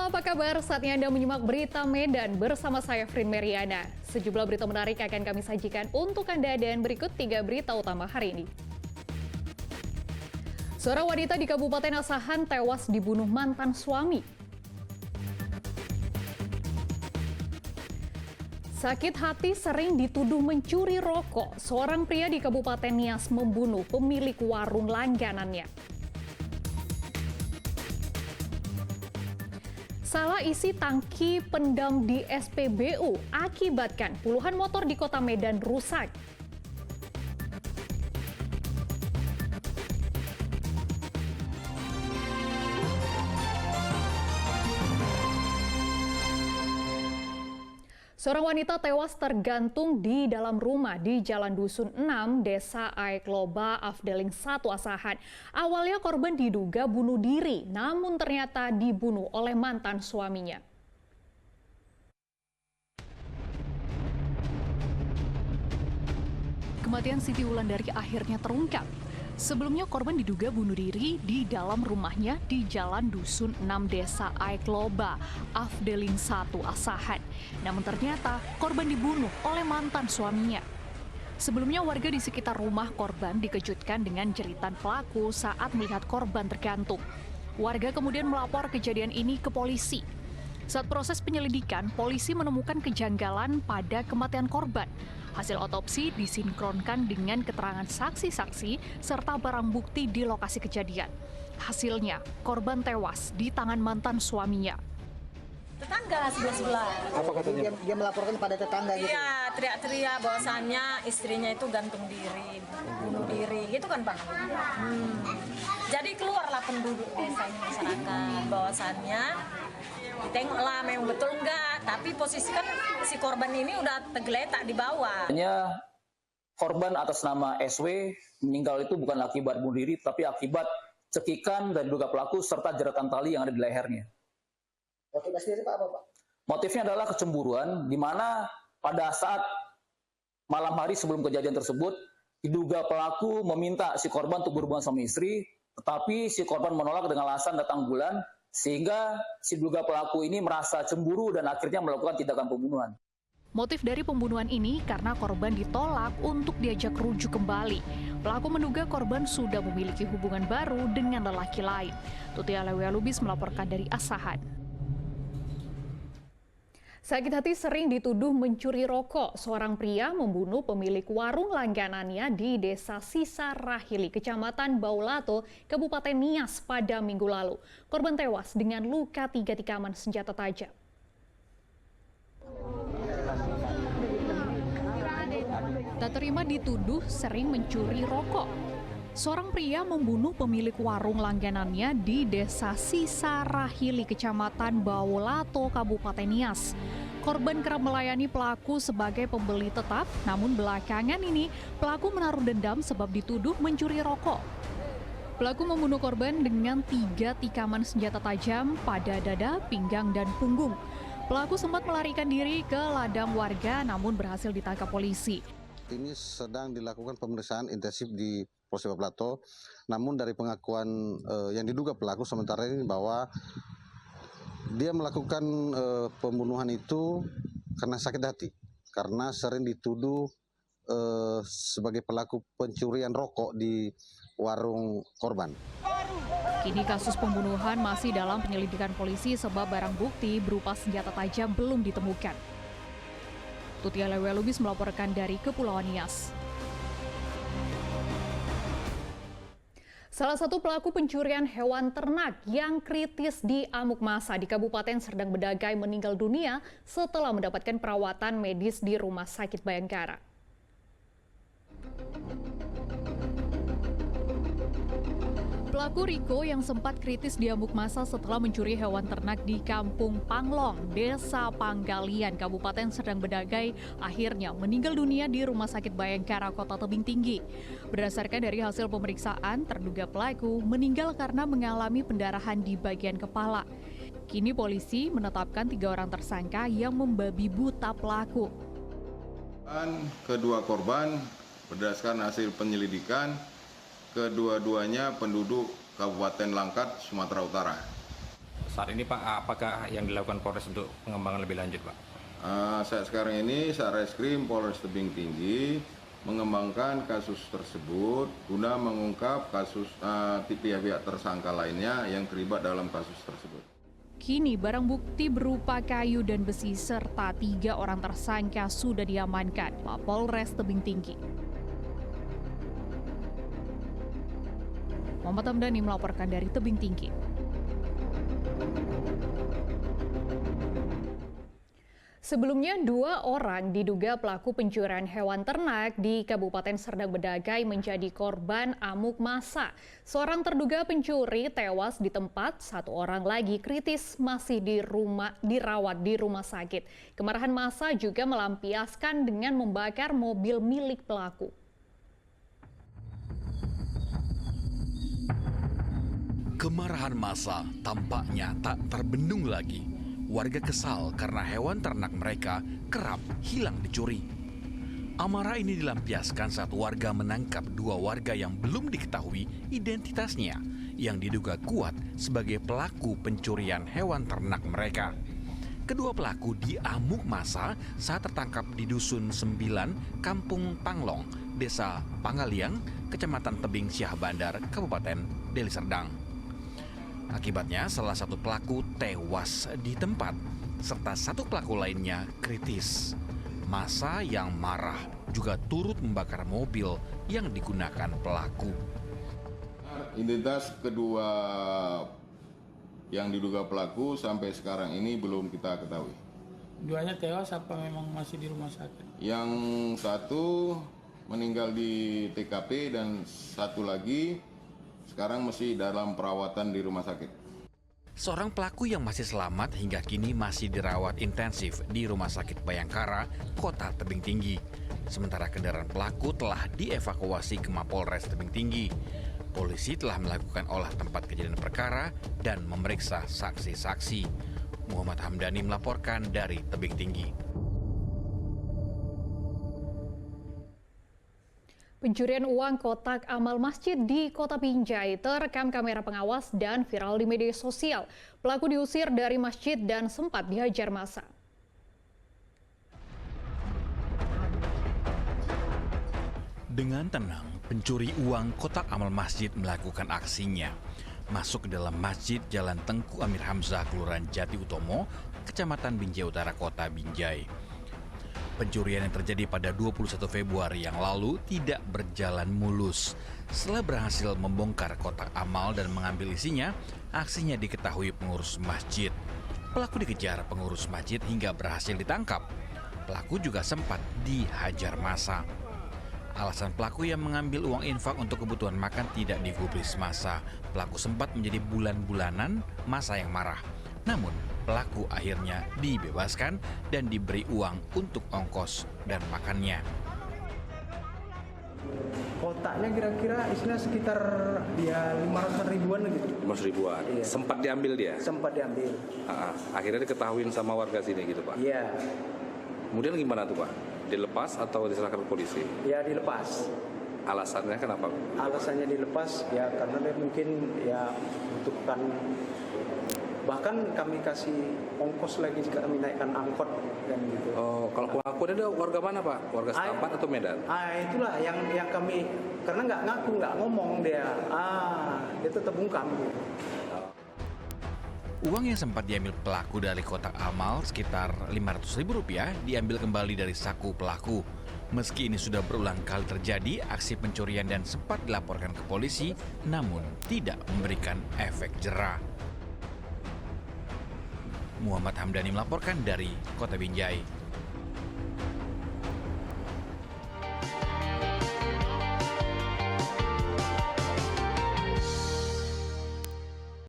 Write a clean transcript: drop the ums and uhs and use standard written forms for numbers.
Halo, apa kabar? Saatnya Anda menyimak berita Medan bersama saya, Frin Meriana. Sejumlah berita menarik akan kami sajikan untuk Anda dan berikut 3 berita utama hari ini. Seorang wanita di Kabupaten Asahan tewas dibunuh mantan suami. Sakit hati sering dituduh mencuri rokok. Seorang pria di Kabupaten Nias membunuh pemilik warung langganannya. Salah isi tangki pendam di SPBU akibatkan puluhan motor di Kota Medan rusak. Seorang wanita tewas tergantung di dalam rumah di Jalan Dusun 6, Desa Aikloba, Afdeling 1 Asahan. Awalnya korban diduga bunuh diri, namun ternyata dibunuh oleh mantan suaminya. Kematian Siti Wulandari akhirnya terungkap. Sebelumnya korban diduga bunuh diri di dalam rumahnya di Jalan Dusun 6 Desa Aikloba, Afdeling 1 Asahan. Namun ternyata korban dibunuh oleh mantan suaminya. Sebelumnya warga di sekitar rumah korban dikejutkan dengan jeritan pelaku saat melihat korban tergantung. Warga kemudian melapor kejadian ini ke polisi. Saat proses penyelidikan, polisi menemukan kejanggalan pada kematian korban. Hasil otopsi disinkronkan dengan keterangan saksi-saksi serta barang bukti di lokasi kejadian. Hasilnya, korban tewas di tangan mantan suaminya. Tetangga sebelah-sebelah. Apa katanya? Dia melaporkan pada tetangga gitu? Iya, teriak-teriak bahwasannya istrinya itu gantung diri, bunuh diri, gitu kan Bang. Jadi keluarlah penduduk desa ini, masyarakat, bahwasannya ditengoklah memang betul enggak, tapi posisi kan si korban ini udah tergeletak di bawah. Hanya korban atas nama SW meninggal itu bukan akibat bunuh diri, tapi akibat cekikan dari diduga pelaku serta jeratan tali yang ada di lehernya. Motifnya sendiri Pak apa Pak? Motifnya adalah kecemburuan, di mana pada saat malam hari sebelum kejadian tersebut, diduga pelaku meminta si korban untuk berhubungan sama istri, tetapi si korban menolak dengan alasan datang bulan, sehingga si diduga pelaku ini merasa cemburu dan akhirnya melakukan tindakan pembunuhan. Motif dari pembunuhan ini karena korban ditolak untuk diajak rujuk kembali. Pelaku menduga korban sudah memiliki hubungan baru dengan lelaki lain. Tuti Alewia Lubis melaporkan dari Asahan. Sakit hati sering dituduh mencuri rokok. Seorang pria membunuh pemilik warung langganannya di Desa Sisa Rahili, Kecamatan Baulato, Kabupaten Nias pada Minggu lalu. Korban tewas dengan luka 3 tikaman senjata tajam. Tak terima dituduh sering mencuri rokok. Seorang pria membunuh pemilik warung langganannya di Desa Sisa Rahili, Kecamatan Baulato, Kabupaten Nias. Korban kerap melayani pelaku sebagai pembeli tetap, namun belakangan ini pelaku menaruh dendam sebab dituduh mencuri rokok. Pelaku membunuh korban dengan 3 tikaman senjata tajam pada dada, pinggang, dan punggung. Pelaku sempat melarikan diri ke ladang warga, namun berhasil ditangkap polisi. Ini sedang dilakukan pemeriksaan intensif di Polsek Baulato. Namun dari pengakuan yang diduga pelaku sementara ini bahwa dia melakukan pembunuhan itu karena sakit hati, karena sering dituduh sebagai pelaku pencurian rokok di warung korban. Kini kasus pembunuhan masih dalam penyelidikan polisi sebab barang bukti berupa senjata tajam belum ditemukan. Tuti Alewia Lubis melaporkan dari Kepulauan Nias. Salah satu pelaku pencurian hewan ternak yang kritis di amuk massa di Kabupaten Serdang Bedagai meninggal dunia setelah mendapatkan perawatan medis di Rumah Sakit Bayangkara. Pelaku Riko yang sempat kritis di amuk massa setelah mencuri hewan ternak di Kampung Panglong, Desa Panggalian, Kabupaten Serdang Bedagai, akhirnya meninggal dunia di Rumah Sakit Bayangkara, Kota Tebing Tinggi. Berdasarkan dari hasil pemeriksaan, terduga pelaku meninggal karena mengalami pendarahan di bagian kepala. Kini polisi menetapkan 3 orang tersangka yang membabi buta pelaku. Kedua korban berdasarkan hasil penyelidikan, kedua-duanya penduduk Kabupaten Langkat, Sumatera Utara. Saat ini Pak, apakah yang dilakukan Polres untuk pengembangan lebih lanjut Pak? Saat sekarang ini Satreskrim Polres Tebing Tinggi mengembangkan kasus tersebut guna mengungkap kasus pihak-pihak tersangka lainnya yang terlibat dalam kasus tersebut. Kini barang bukti berupa kayu dan besi serta 3 orang tersangka sudah diamankan Polres Tebing Tinggi. Muhammad Hamdani melaporkan dari Tebing Tinggi. Sebelumnya, 2 orang diduga pelaku pencurian hewan ternak di Kabupaten Serdang Bedagai menjadi korban amuk massa. Seorang terduga pencuri tewas di tempat, 1 orang lagi kritis masih dirawat di rumah sakit. Kemarahan massa juga melampiaskan dengan membakar mobil milik pelaku. Kemarahan massa tampaknya tak terbendung lagi. Warga kesal karena hewan ternak mereka kerap hilang dicuri. Amarah ini dilampiaskan saat warga menangkap 2 warga yang belum diketahui identitasnya yang diduga kuat sebagai pelaku pencurian hewan ternak mereka. Kedua pelaku diamuk massa saat tertangkap di Dusun 9, Kampung Panglong, Desa Pangaliang, Kecamatan Tebing Syah Bandar, Kabupaten Deli Serdang. Akibatnya salah satu pelaku tewas di tempat, serta 1 pelaku lainnya kritis. Massa yang marah juga turut membakar mobil yang digunakan pelaku. Identitas kedua yang diduga pelaku sampai sekarang ini belum kita ketahui. Duanya tewas apa memang masih di rumah sakit? Yang satu meninggal di TKP dan satu lagi sekarang masih dalam perawatan di rumah sakit. Seorang pelaku yang masih selamat hingga kini masih dirawat intensif di Rumah Sakit Bayangkara, Kota Tebing Tinggi. Sementara kendaraan pelaku telah dievakuasi ke Mapolres Tebing Tinggi. Polisi telah melakukan olah tempat kejadian perkara dan memeriksa saksi-saksi. Muhammad Hamdani melaporkan dari Tebing Tinggi. Pencurian uang kotak amal masjid di Kota Binjai terekam kamera pengawas dan viral di media sosial. Pelaku diusir dari masjid dan sempat dihajar massa. Dengan tenang, pencuri uang kotak amal masjid melakukan aksinya. Masuk ke dalam masjid Jalan Tengku Amir Hamzah, Kelurahan Jati Utomo, Kecamatan Binjai Utara, Kota Binjai. Pencurian yang terjadi pada 21 Februari yang lalu tidak berjalan mulus. Setelah berhasil membongkar kotak amal dan mengambil isinya, aksinya diketahui pengurus masjid. Pelaku dikejar pengurus masjid hingga berhasil ditangkap. Pelaku juga sempat dihajar massa. Alasan pelaku yang mengambil uang infak untuk kebutuhan makan tidak digubris massa. Pelaku sempat menjadi bulan-bulanan massa yang marah. Namun, pelaku akhirnya dibebaskan dan diberi uang untuk ongkos dan makannya. Kotaknya kira-kira isinya sekitar ya 500 ribuan gitu. 500 ribuan. Iya. Sempat diambil dia? Sempat diambil. Akhirnya diketahuin sama warga sini gitu Pak? Iya. Kemudian gimana tuh Pak? Dilepas atau diserahkan ke polisi? Ya dilepas. Alasannya kenapa? Alasannya dilepas ya karena dia mungkin ya membutuhkan. Bahkan kami kasih ongkos lagi jika kami naikkan angkot dan gitu. Oh, kalau pelaku ada warga mana Pak? Warga setempat atau Medan? Itulah yang kami karena nggak ngaku, nggak ngomong dia. Dia tetap bungkam. Gitu. Uang yang sempat diambil pelaku dari kotak amal sekitar Rp500.000 diambil kembali dari saku pelaku. Meski ini sudah berulang kali terjadi, aksi pencurian dan sempat dilaporkan ke polisi, namun tidak memberikan efek jera. Muhammad Hamdani melaporkan dari Kota Binjai.